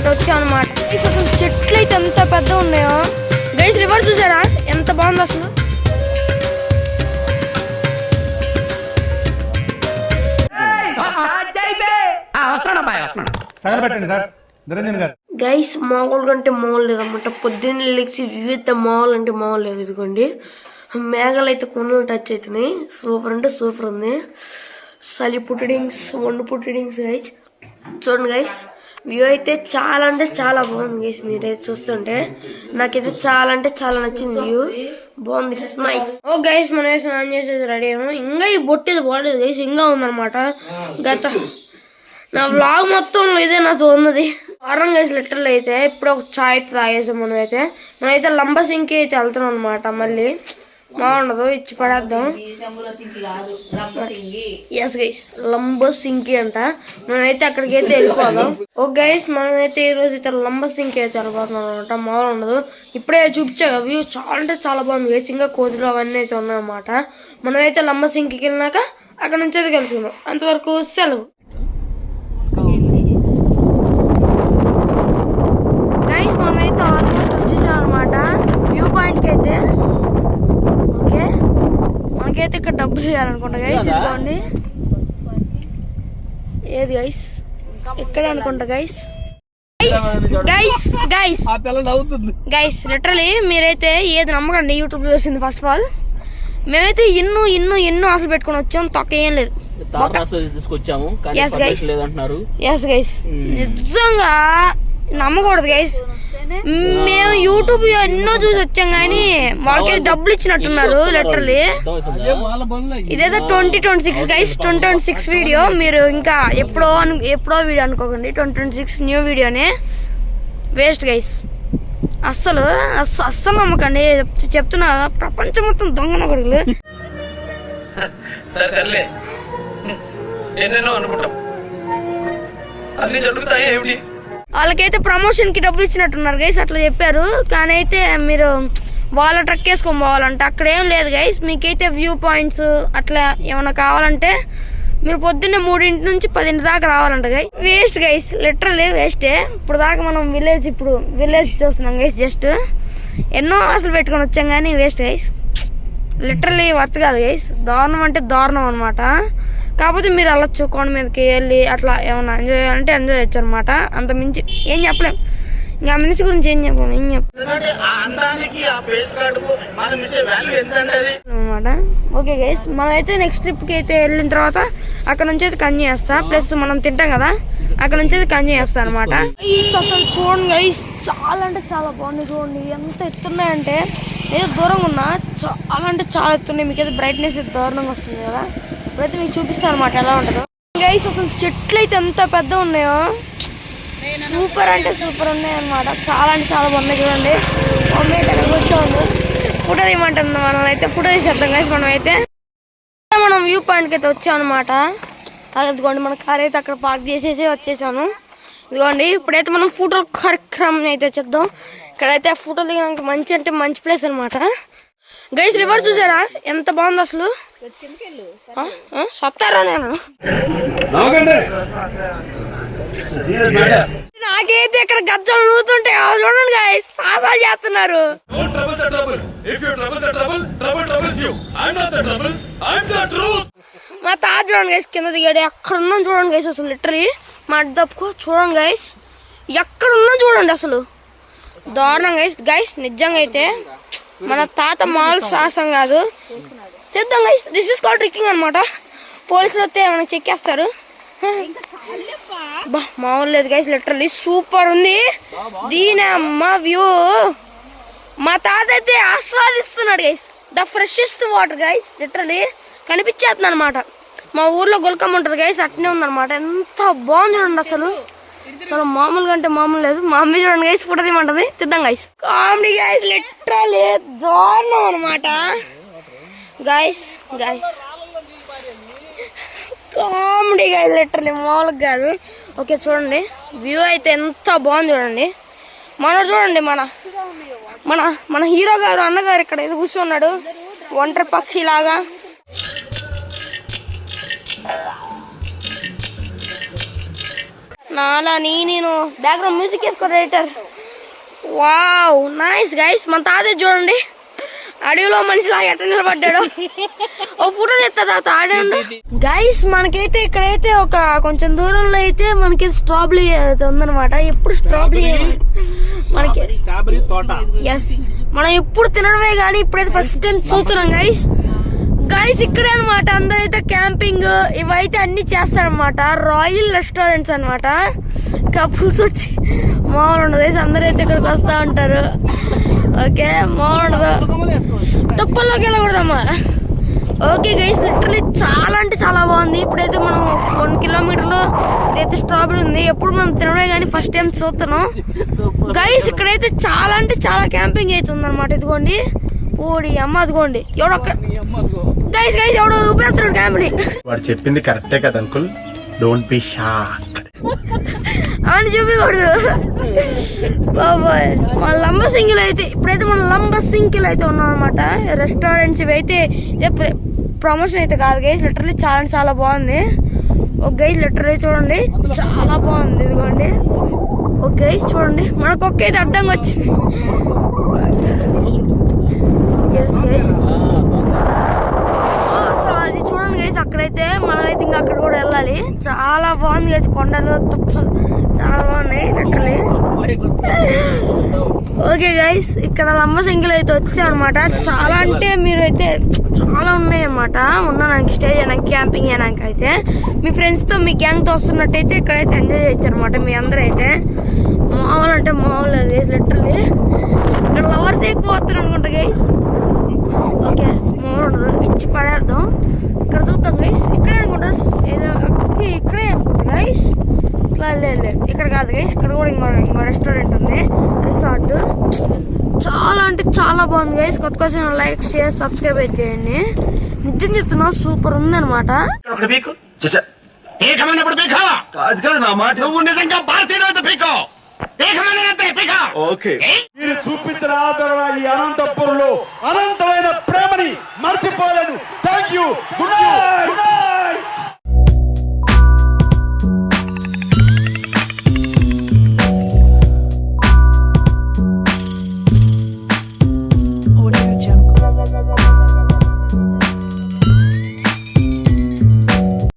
అయితే వచ్చాం అనమాట. అసలు చెట్లు అయితే ఎంత పెద్ద ఉన్నాయో గైస్. రివర్ చూసారా ఎంత బాగుంది అసలు. గైస్ మామూలుగా అంటే మామూలు లేదన్నమాట. పొద్దున్న లెక్సి వివిధ మామూలు అంటే మామూలు లేదు. ఇదిగోండి మేఘాలు అయితే కొండలు టచ్ అవుతున్నాయి. సూపర్ అంటే సూపర్ ఉంది. చలి పుట్టిడింగ్స్, వండు పుట్టిడింగ్స్ గైస్. చూడండి గైస్, వ్యూ అయితే చాలా అంటే చాలా బాగుంది గైస్. మీరైతే చూస్తుంటే నాకైతే చాలా అంటే చాలా నచ్చింది. వ్యూ బాగుంది, ఇట్స్ నైస్. ఓ గైస్ మనం వేసి ఆన్ చేసేది రెడీ అయ్యాము. ఇంకా ఈ బొట్టేది బాగలేదు గైస్, ఇంకా ఉందన్నమాట. గత నా వ్లాగ్ మొత్తంలో ఇదే నాతో ఉన్నది. వారం గైస్ లిటరల్ అయితే ఇప్పుడు ఒక చాయ్ అయితే తాగేసాం. మనమైతే లంబసింకి అయితే వెళ్తున్నాం అనమాట. మళ్ళీ బాగుండదు, ఇచ్చి పడేద్దాం. ఎస్ గైస్, లంబసింకి అంట. మనమైతే అక్కడికి అయితే వెళ్ళిపోదాం. ఓ గైస్ మనమైతే ఈ రోజు అయితే లంబసింకి అయితే వెళ్ళిపోతున్నాం అనమాట. మామూలు ఉండదు. ఇప్పుడే చూపించా వ్యూ చాలా అంటే చాలా బాగుంది గైస్. ఇంకా కోతులు అవన్నీ అయితే ఉన్నాయన్నమాట. మనమైతే లంబసింకి వెళ్ళినాక అక్కడ నుంచి అయితే కలుసుకుందాం. అంతవరకు సెలవు. గైస్ మనమైతే ఆల్మోస్ట్ వచ్చేసాం అనమాట వ్యూ పాయింట్కి అయితే. ఓకే, మనకైతే ఇక్కడ డబ్బులు చేయాలనుకుంటా గైస్. ఇదిగోండి, ఏది గైస్ ఇక్కడ అనుకుంటా guys. Guys guys guys literally మీరైతే ఏది నమ్మకండి. యూట్యూబ్ చూసింది ఫస్ట్ ఆఫ్ ఆల్. మేమైతే ఎన్నో ఆశలు పెట్టుకుని వచ్చాం, తొక్క ఏం లేదు. ఎస్ గైస్ నిజంగా నమ్మకూడదు గైస్. మేము యూట్యూబ్ ఎన్నో చూసి వచ్చాం కానీ వాళ్ళకి డబ్బులు ఇచ్చినట్టున్నారు లిటరలీ. ఇదేదో 2026 గైస్, 2026 వీడియో. మీరు ఇంకా ఎప్పుడో వీడియో అనుకోకండి. 2026 న్యూ వీడియోనే. వేస్ట్ గైస్, అస్సలు నమ్మకండి. చెప్తున్నా, ప్రపంచం మొత్తం దొంగన కొడుకులు. వాళ్ళకైతే ప్రమోషన్ కి డబ్బులు ఇచ్చినట్టున్నారు గైస్, అట్లా చెప్పారు. కానీ అయితే మీరు వాళ్ళ ట్రక్ వేసుకొని పోవాలంటే అక్కడ ఏం లేదు గైస్. మీకైతే వ్యూ పాయింట్స్ అట్లా ఏమైనా కావాలంటే మీరు పొద్దున్నే 3 నుంచి 10 దాకా రావాలంట గైస్. వేస్ట్ గైస్, లిటరలీ వేస్టే. ఇప్పుడు దాకా మనం విలేజ్ చూస్తున్నాం గైస్. జస్ట్ ఎన్నో ఆశలు పెట్టుకొని వచ్చాం కానీ వేస్ట్ గైస్. లిటరలీ వర్త్ కాదు గైస్. దారుణం అంటే దారుణం అనమాట. కాకపోతే మీరు వెళ్ళొచ్చు కొండ మీదకి వెళ్ళి అట్లా ఏమన్నా ఎంజాయ్ చేయాలంటే ఎంజాయ్ చేయొచ్చు అనమాట. అంత మించి ఏం చెప్పలేం. ఇంకా మనిషి గురించి ఏం చెప్పలేం, అనమాట. ఓకే గైస్, మనమైతే నెక్స్ట్ ట్రిప్కి అయితే వెళ్ళిన తర్వాత అక్కడ నుంచి అయితే కంజీ చేస్తా. ప్లస్ మనం తింటాం కదా, అక్కడ నుంచి అయితే కంజీ చేస్తా అనమాట. అసలు చూడండి గైస్, చాలా అంటే చాలా బాగుంది. చూడండి ఎంత ఎత్తున్నాయంటే, ఏదో దూరంగా ఉన్నా చాలా అంటే చాలా ఎత్తున్నాయి. మీకు అయితే బ్రైట్నెస్ దారుణంగా వస్తుంది కదా. ఇప్పుడైతే మీకు చూపిస్తాను అనమాట ఎలా ఉంటుందో. గైస్ అసలు చెట్లు అయితే ఎంత పెద్ద ఉన్నాయో, సూపర్ అంటే సూపర్ ఉన్నాయి అనమాట. చాలా అంటే చాలా బాగున్నాయి. చూడండి మమ్మీ అయితే కూర్చోండి, ఫోటో తీయమంటుంది. మనం అయితే ఫోటో తీసేద్దాం గైస్. మనం వ్యూ పాయింట్కి అయితే వచ్చాం అనమాట. అదిగోండి మన కార్ అయితే అక్కడ పార్క్ చేసేసి వచ్చేసాను. ఇదిగోండి ఇప్పుడైతే మనం ఫోటో కార్యక్రమం అయితే చేద్దాం. ఇక్కడైతే ఫోటో దిగడానికి మంచి అంటే మంచి ప్లేస్ అనమాట. గైస్ రివర్ చూసారా ఎంత బాగుంది అసలు. సత్తారా నేను నాకైతే ఇక్కడ గజ్జలు నూతుంటే చూడండి గైస్, సాసాలు చేస్తున్నారు. మా తాత చూడండి గైస్ కింద దిగాడు. ఎక్కడ ఉన్నా చూడండి గైస్, అసలు లిటరీ మా అడ్డప్పుకో చూడండి గైస్, ఎక్కడ ఉన్నా చూడండి అసలు దారుణం గైస్. గైస్ నిజంగా అయితే మన తాత మామూలు సాహసం కాదు. చేద్దాం guys, this is called trekking అనమాట. పోలీసులు వస్తే మనకి చెక్కేస్తారు. మామూలు లేదు గైస్, లిటరల్లీ సూపర్ ఉంది. దీని అమ్మ వ్యూ మా తాత అయితే ఆస్వాదిస్తున్నాడు guys. The freshest water guys, literally కనిపించేస్తుంది అనమాట. మా ఊర్లో గుల్కమ్మ ఉంటుంది గైస్, అట్నే ఉందన్నమాట. ఎంత బాగుంది చూడండి అసలు. అసలు మామూలుగా అంటే మామూలు లేదు. మా అమ్మ చూడండి గైస్ ఫోటో తీయమంటది. చూద్దాం గైస్. కామెడీ గైస్, లిటరల్లీ దారుణం అనమాట గైస్. కామెడీ గైస్, లిటరల్లీ మామూలుగా కాదు. ఓకే చూడండి వ్యూ అయితే ఎంత బాగుంది చూడండి. చూడండి మన హీరో గారు అన్నగారు ఇక్కడ ఏదో కూర్చున్నాడు ఒంటరి పక్షి లాగా. నాలా నేను బ్యాక్గ్రౌండ్ మ్యూజిక్ వేసుకో రైటర్. Wow nice guys. మన తాతే చూడండి అడవిలో మనిషిలా ఎట్ట నిలబడ్డాడు. ఓ ఫోటో తెస్తా తాత ఆడండి. గైస్ మనకైతే ఇక్కడైతే ఒక కొంచెం దూరంలో అయితే మనకి స్ట్రాబెరీ అయితే ఉందన్నమాట. ఎప్పుడు స్ట్రాబెరీ మనకి ఎస్ మనం ఎప్పుడు తినడమే కానీ ఇప్పుడైతే ఫస్ట్ టైం చూస్తున్నాం గైస్. గైస్ ఇక్కడే అనమాట అందరైతే క్యాంపింగ్ ఇవైతే అన్ని చేస్తారనమాట. రాయల్ రెస్టారెంట్స్ అనమాట. కపుల్స్ వచ్చి మామూలు ఉండదు గైస్. అందరైతే ఇక్కడికి వస్తా ఉంటారు. ఓకే మామూలు తుప్పల్లోకి వెళ్ళకూడదమ్మా. ఓకే గైస్ లిటరలీ చాలా అంటే చాలా బాగుంది. ఇప్పుడైతే మనం 1 కిలోమీటర్లో ఇదైతే స్ట్రాబెరీ ఉంది. ఎప్పుడు మనం తినడే కానీ ఫస్ట్ టైం చూస్తున్నాం గైస్. ఇక్కడైతే చాలా అంటే చాలా క్యాంపింగ్ అవుతుంది అనమాట. ఇదిగోండి ఓడి అమ్మ అదిగోండి ఎవడో గైస్ గైస్ ఎవడో ఉపయోగిస్తున్నాడు క్యాంప్ని. వాడు చెప్పింది కరెక్టే కదా అంకుల్, డోంట్ బి షాక్డ్ అని చెప్పకూడదు బాబాయ్. మన లంబ సింగిల్ అయితే ఇప్పుడైతే మన లంబ సింగిల్ అయితే ఉన్నాం అనమాట. రెస్టారెంట్స్ ఇవి అయితే ప్రమోషన్ అయితే కాదు గైస్. లిటరలీ చాలా చాలా బాగుంది. ఒక గైస్ లిటరలీ చూడండి చాలా బాగుంది. ఇదిగోండి ఒక గైస్ చూడండి మనకు ఒక్క అయితే అడ్డంగా వచ్చింది. అది చూడండి గైస్ అక్కడైతే మనమైతే ఇంకా అక్కడ కూడా వెళ్ళాలి. చాలా బాగుంది గైస్. కొండలు తుప్పలు చాలా బాగున్నాయి లిటరలీ. ఓకే గైస్ ఇక్కడ లంబ సింగిల్ అయితే వచ్చామన్నమాట. చాలా అంటే మీరు అయితే చాలా ఉన్నాయి అన్నమాట. ఉన్నానికి స్టే చేయడానికి క్యాంపింగ్ చేయడానికి అయితే మీ ఫ్రెండ్స్తో మీ గ్యాంగ్తో వస్తున్నట్టయితే ఇక్కడైతే ఎంజాయ్ చేయొచ్చు అనమాట. మీ అందరూ అయితే మామూలు అంటే మామూలు గైస్ లిటరలీ. ఇక్కడ లవర్స్ ఎక్కువ వస్తారు అనుకుంటా గైస్. ఓకే మామూలు ఉండదు ఇచ్చి పడేద్దాం. ఇక్కడ చూద్దాం గైస్. ఇక్కడే అనుకుంటా ఏదో ఇక్కడే అనుకుంటా గైస్. లేదు ఇక్కడ కాదు గైస్. ఇక్కడ కూడా ఇంకో రెస్టారెంట్ ఉంది రిసార్ట్. చాలా అంటే చాలా బాగుంది గైస్. కొత్త లైక్ షేర్ సబ్స్క్రైబ్ చేయండి. నిజం చెప్తున్నా సూపర్ ఉంది అనమాట. మీరు చూపించిన ఆదరణ ఈ అనంత